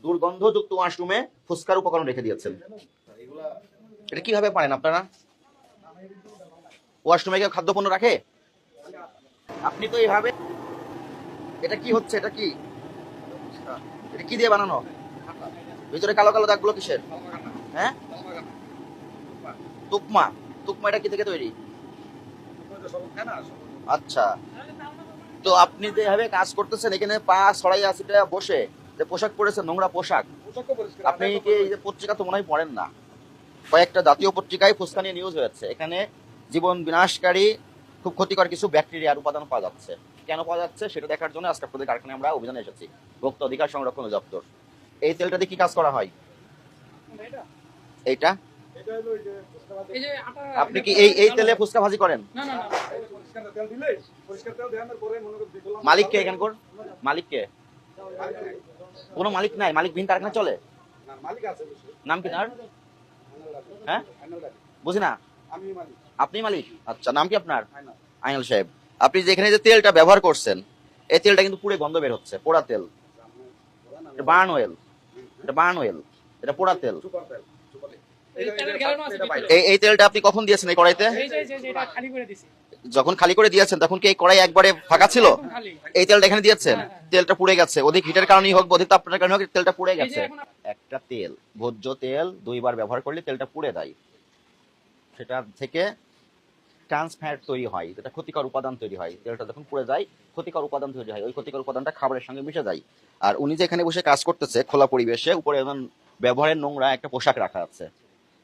দুর্গন্ধযুক্ত ওয়াশরুমে ফুসকার উপকরণ রেখে দিয়েছেন। এটা কিভাবে পারেন আপনারা? ওয়াশরুমে কেউ খাদ্যপণ্য রাখে? আপনি তো এইভাবে, এটা কি হচ্ছে? এটা কি, এটা কি দিয়ে বানানো? ভিতরে কালো কালো দাগগুলো কিসের? হ্যাঁ, তুকমা। তুকমা এটা কি থেকে তৈরি? আচ্ছা, তো আপনি যেভাবে কাজ করতেছেন এখানে পা ছড়াই আছে বসে, যে পোশাক পরেছেন নোংরা পোশাক, আপনি কি এই যে পত্রিকা তো মনে হয় পড়েন না? কয়েকটা জাতীয় পত্রিকায় ফুসকা নিয়ে নিউজ হয়েছে। এখানে জীবন বিনাশকারী খুব ক্ষতিকর কিছু ব্যাকটেরিয়ার উপাদান পাওয়া যাচ্ছে। কেন পাওয়া যাচ্ছে সেটা দেখার জন্য আজকে আপনাদের কারখানায় আমরা অভিযানে এসেছি, ভোক্তা অধিকার সংরক্ষণ অধিদপ্তর। এই তেলটা দিয়ে কি কাজ করা হয়? এইটা আপনি কি এই তেলে ফুসকা ভাজি করেন? মালিক কে এখানকার? মালিক কে? কোনো মালিক নাই? মালিক বিহীন কারখানা চলে? নাম কি তার? হ্যাঁ, বুঝি না। আপনি মালিক? আচ্ছা, নাম কি আপনার? আইনাল সাহেব। আপনি যেখানে যে তেলটা ব্যবহার করছেন, এই তেলটা কিন্তু পুরো গন্ধ বের হচ্ছে, পোড়া তেল। বার্ন অয়েল, এটা বার্ন অয়েল, এটা পোড়া তেল। এই তেলটা আপনি কখন দিয়েছেন এই কড়াইতে? যখন খালি করে দিয়েছেন তখন কি এই কড়াই একবারে ফাঁকা ছিল? এই তেলটা এখানে দিয়েছেন, তেলটা পুড়ে গেছে। অধিক হিটের কারণেই হোক, অধিক তাপমাত্রার কারণে হোক, তেলটা পুড়ে গেছে। একটা তেল, ভোজ্য তেল, দুইবার ব্যবহার করলে তেলটা পুড়ে যায়। সেটা থেকে ট্রান্স ফ্যাট তৈরি হয়, যেটা ক্ষতিকর উপাদান তৈরি হয়। তেলটা যখন পুড়ে যায় ক্ষতিকর উপাদান তৈরি হয়, ওই ক্ষতিকর উপাদানটা খাবারের সঙ্গে মিশে যায়। আর উনি যে এখানে বসে কাজ করতেছে খোলা পরিবেশে, উপরে ব্যবহারের নোংরা একটা পোশাক রাখা আছে,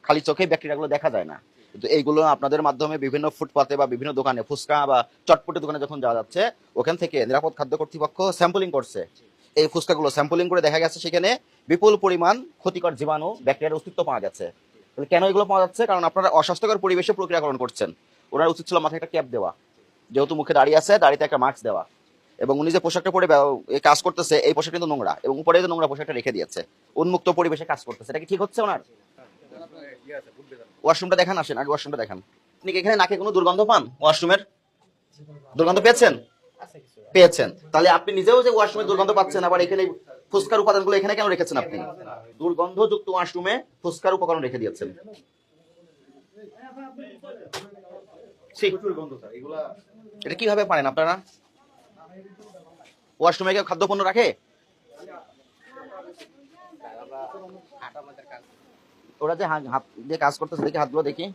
খালি চোখে ব্যাকটেরিয়াগুলো দেখা যায় না। কিন্তু এইগুলো আপনাদের মাধ্যমে বিভিন্ন ফুটপাতে বা বিভিন্ন দোকানে, ফুচকা বা চটপটি দোকানে যখন যাওয়া যাচ্ছে, ওখান থেকে নিরাপদ খাদ্য কর্তৃপক্ষ স্যাম্পলিং করছে। এই ফুচকাগুলো স্যাম্পলিং করে দেখা গেছে সেখানে বিপুল পরিমাণ ক্ষতিকর জীবাণু, ব্যাকটেরিয়ার অস্তিত্ব পাওয়া গেছে। কেন এগুলো পাওয়া যাচ্ছে? কারণ আপনারা অস্বাস্থ্যকর পরিবেশে প্রক্রিয়াকরণ করছেন। ওনার উচিত ছিল মাথায় একটা ক্যাপ দেওয়া, যেহেতু মুখে দাঁড়িয়ে আছে, দাঁড়িয়ে একটা মাস্ক দেওয়া। এবং উনি যে পোশাকটা পরে কাজ করতেছে, এই পোশাক কিন্তু নোংরা, এবং উপরে যে নোংরা পোশাকটা রেখে দিয়েছে, উন্মুক্ত পরিবেশে কাজ করতেছে। এটা কি ঠিক হচ্ছে ওনার? ওয়াশরুমটা দেখান, আসেন আগে ওয়াশরুমটা দেখান। আপনি কি এখানে নাকে কোনো দুর্গন্ধ পান? ওয়াশরুমের দুর্গন্ধ পেয়েছেন? পেয়েছেন। তাহলে আপনি নিজেও যে ওয়াশরুমে দুর্গন্ধ পাচ্ছেন, আবার এখানে ফুসকার উপাদানগুলো এখানে কেন রেখেছেন? আপনি দুর্গন্ধযুক্ত ওয়াশরুমে ফুসকার উপকরণ রেখে দিয়েছেন। এটা কিভাবে পারেন আপনারা? ওয়াশরুমে কেউ খাদ্যপণ্য রাখে? ওরা যে হাত দিয়ে কাজ করতেছে, দেখি হাতগুলো দেখি।